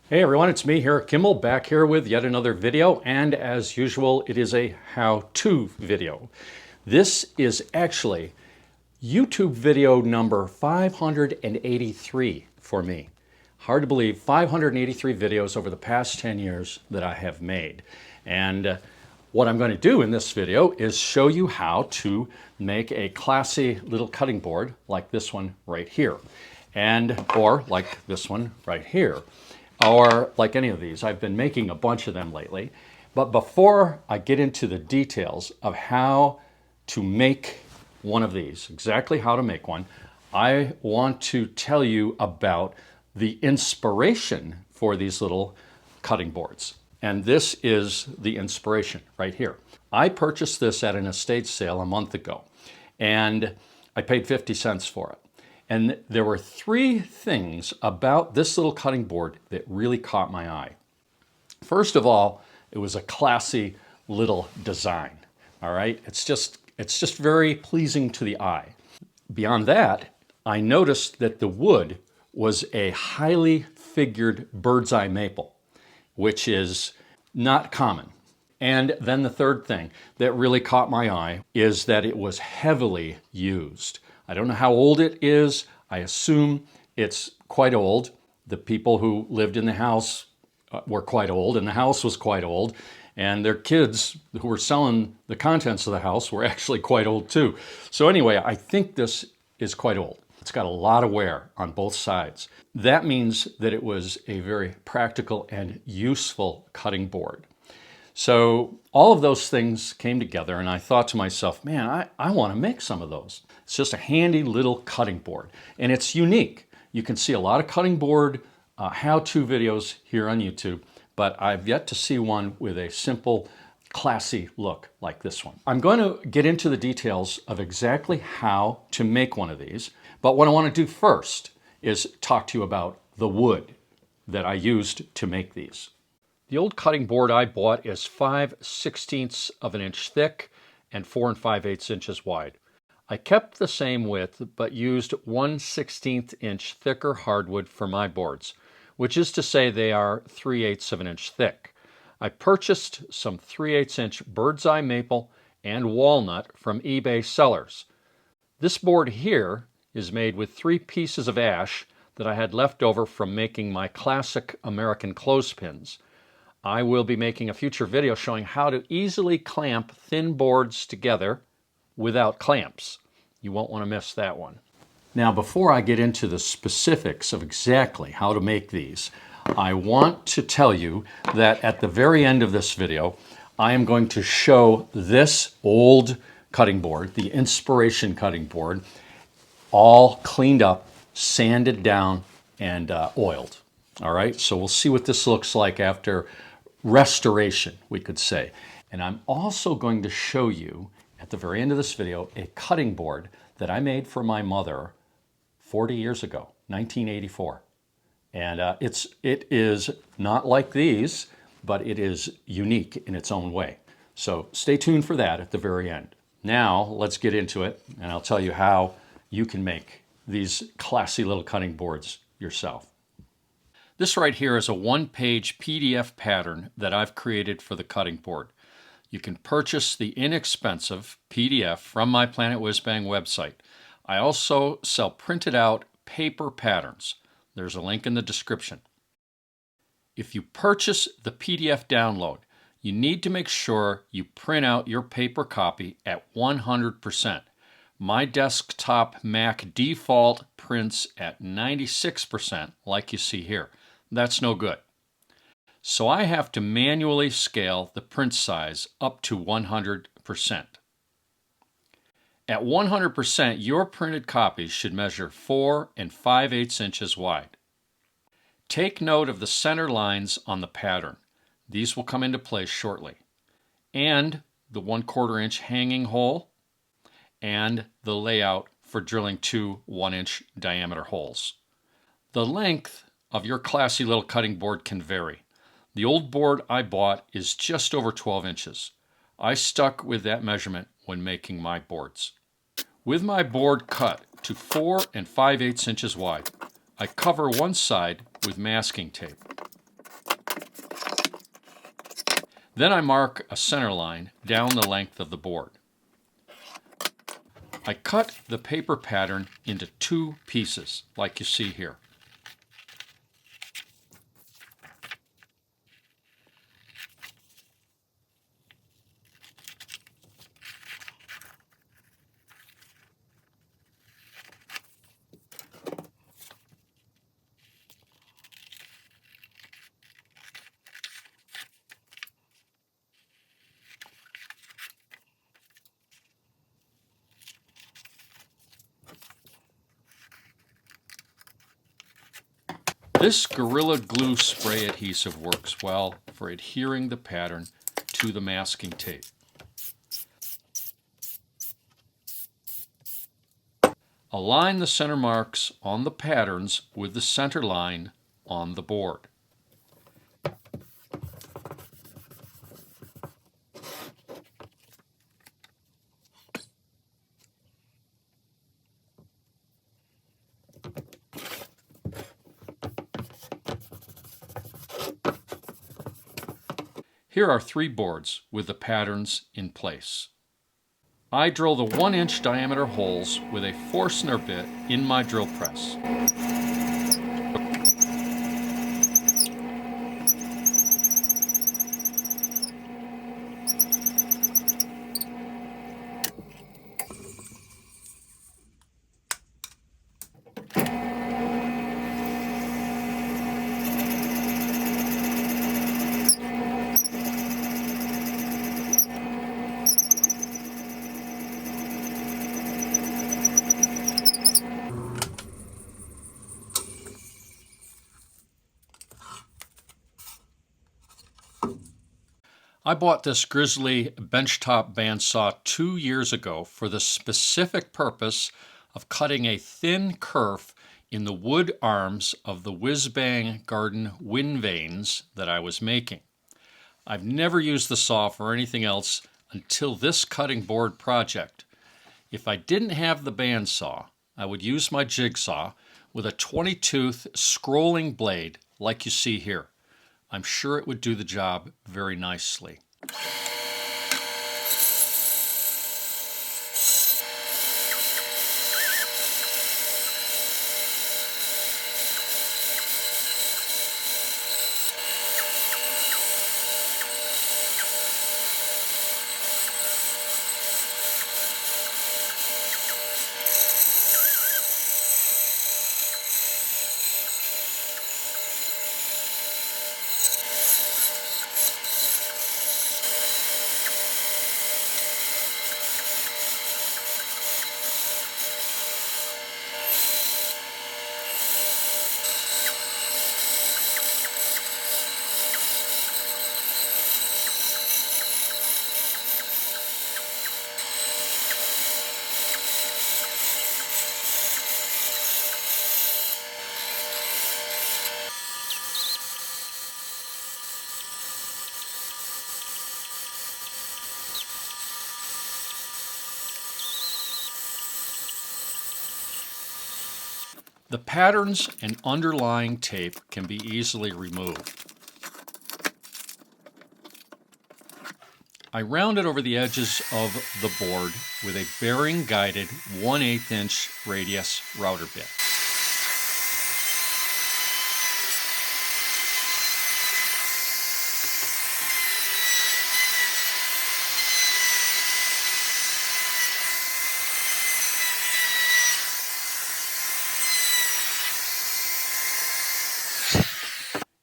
Hey everyone, it's me here, Kimmel, back here with yet another video, and as usual, it is a how-to video. This is actually YouTube video number 583 for me. Hard to believe, 583 videos over the past 10 years that I have made. And what I'm going to do in this video is show you how to make a classy little cutting board like this one right here, or like this one right here, or like any of these. I've been making a bunch of them lately. But before I get into the details of how to make one of these, exactly how to make one, I want to tell you about the inspiration for these little cutting boards. And this is the inspiration right here. I purchased this at an estate sale a month ago, and I paid 50 cents for it. And there were three things about this little cutting board that really caught my eye. First of all, it was a classy little design. All right, it's just very pleasing to the eye. Beyond that, I noticed that the wood was a highly figured bird's eye maple, which is not common. And then the third thing that really caught my eye is that it was heavily used. I don't know how old it is. I assume it's quite old. The people who lived in the house were quite old, and the house was quite old. And their kids who were selling the contents of the house were actually quite old too. So anyway, I think this is quite old. It's got a lot of wear on both sides. That means that it was a very practical and useful cutting board. So all of those things came together, and I thought to myself, man, I want to make some of those. It's just a handy little cutting board, and it's unique. You can see a lot of cutting board how-to videos here on YouTube, but I've yet to see one with a simple, classy look like this one. I'm going to get into the details of exactly how to make one of these, but what I want to do first is talk to you about the wood that I used to make these. The old cutting board I bought is 5/16 of an inch thick and 4 5/8 inches wide. I kept the same width, but used 1/16 inch thicker hardwood for my boards, which is to say they are 3/8 of an inch thick. I purchased some 3/8 inch bird's eye maple and walnut from eBay sellers. This board here is made with 3 pieces of ash that I had left over from making my classic American clothespins. I will be making a future video showing how to easily clamp thin boards together without clamps. You won't want to miss that one. Now, before I get into the specifics of exactly how to make these, I want to tell you that at the very end of this video, I am going to show this old cutting board, the inspiration cutting board, all cleaned up, sanded down, and oiled. All right, so we'll see what this looks like after restoration, we could say. And I'm also going to show you at the very end of this video a cutting board that I made for my mother 40 years ago, 1984. And it is not like these, but it is unique in its own way. So stay tuned for that at the very end. Now let's get into it, and I'll tell you how you can make these classy little cutting boards yourself. This right here is a one-page PDF pattern that I've created for the cutting board. You can purchase the inexpensive PDF from my Planet Whiz Bang website. I also sell printed out paper patterns. There's a link in the description. If you purchase the PDF download, you need to make sure you print out your paper copy at 100%. My desktop Mac default prints at 96%, like you see here. That's no good. So I have to manually scale the print size up to 100%. At 100%, your printed copies should measure 4 5/8 inches wide. Take note of the center lines on the pattern. These will come into place shortly. And the 1/4 inch hanging hole and the layout for drilling 2 1-inch diameter holes. The length of your classy little cutting board can vary. The old board I bought is just over 12 inches. I stuck with that measurement when making my boards. With my board cut to 4 5/8 inches wide, I cover one side with masking tape. Then I mark a center line down the length of the board. I cut the paper pattern into 2 pieces, like you see here. This Gorilla Glue spray adhesive works well for adhering the pattern to the masking tape. Align the center marks on the patterns with the center line on the board. Here are 3 boards with the patterns in place. I drill the 1-inch diameter holes with a Forstner bit in my drill press. I bought this Grizzly benchtop bandsaw 2 years ago for the specific purpose of cutting a thin kerf in the wood arms of the whiz-bang garden wind vanes that I was making. I've never used the saw for anything else until this cutting board project. If I didn't have the bandsaw, I would use my jigsaw with a 20-tooth scrolling blade like you see here. I'm sure it would do the job very nicely. The patterns and underlying tape can be easily removed. I rounded over the edges of the board with a bearing-guided 1/8 inch radius router bit.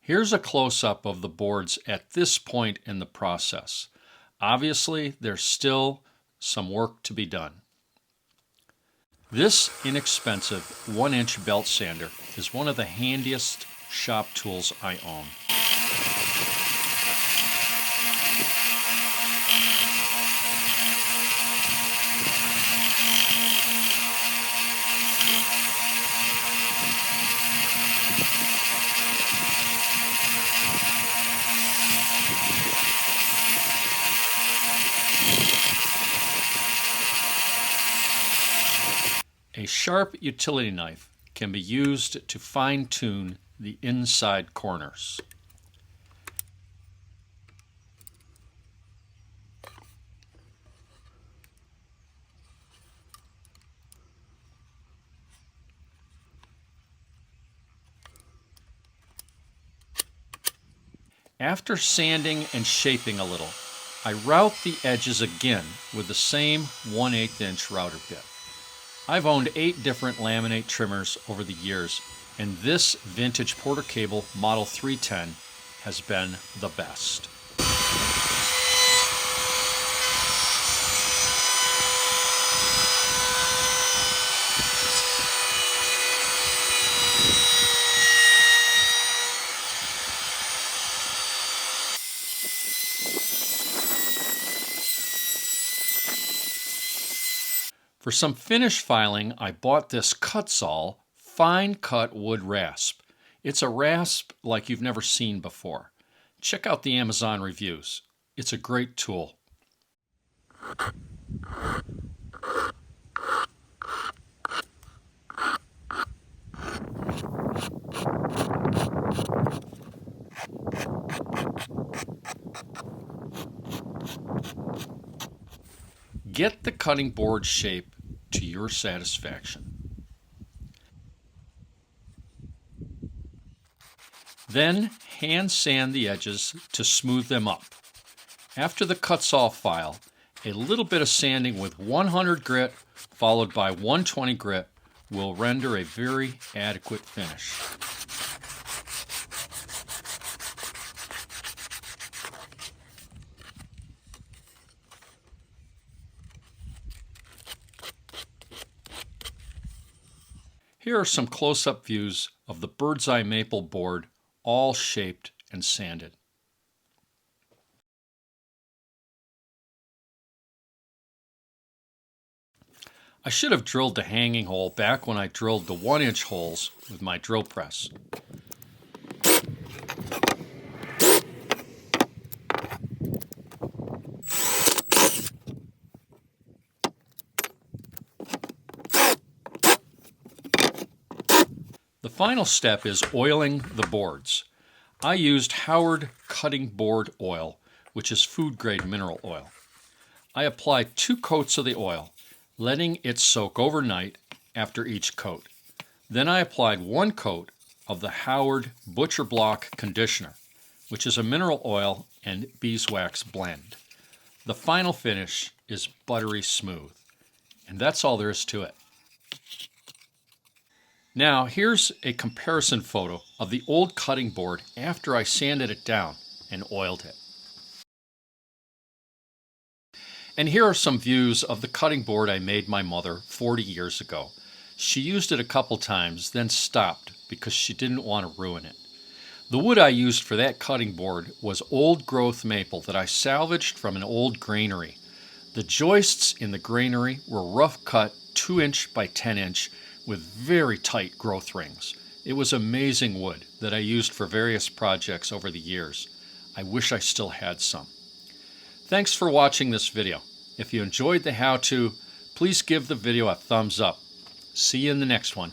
Here's a close-up of the boards at this point in the process. Obviously, there's still some work to be done. This inexpensive 1-inch belt sander is one of the handiest shop tools I own. A sharp utility knife can be used to fine-tune the inside corners. After sanding and shaping a little, I route the edges again with the same 1/8 inch router bit. I've owned 8 different laminate trimmers over the years, and this vintage Porter Cable Model 310 has been the best. For some finish filing, I bought this Kutzall fine cut wood rasp. It's a rasp like you've never seen before. Check out the Amazon reviews. It's a great tool. Get the cutting board shape to your satisfaction. Then hand sand the edges to smooth them up. After the Kutzall file, a little bit of sanding with 100 grit followed by 120 grit will render a very adequate finish. Here are some close-up views of the bird's eye maple board, all shaped and sanded. I should have drilled the hanging hole back when I drilled the 1-inch holes with my drill press. The final step is oiling the boards. I used Howard cutting board oil, which is food grade mineral oil. I applied 2 coats of the oil, letting it soak overnight after each coat. Then I applied 1 coat of the Howard Butcher Block conditioner, which is a mineral oil and beeswax blend. The final finish is buttery smooth, and that's all there is to it. Now here's a comparison photo of the old cutting board after I sanded it down and oiled it. And here are some views of the cutting board I made my mother 40 years ago. She used it a couple times, then stopped because she didn't want to ruin it. The wood I used for that cutting board was old growth maple that I salvaged from an old granary. The joists in the granary were rough cut 2-inch by 10-inch with very tight growth rings. It was amazing wood that I used for various projects over the years. I wish I still had some. Thanks for watching this video. If you enjoyed the how-to, please give the video a thumbs up. See you in the next one.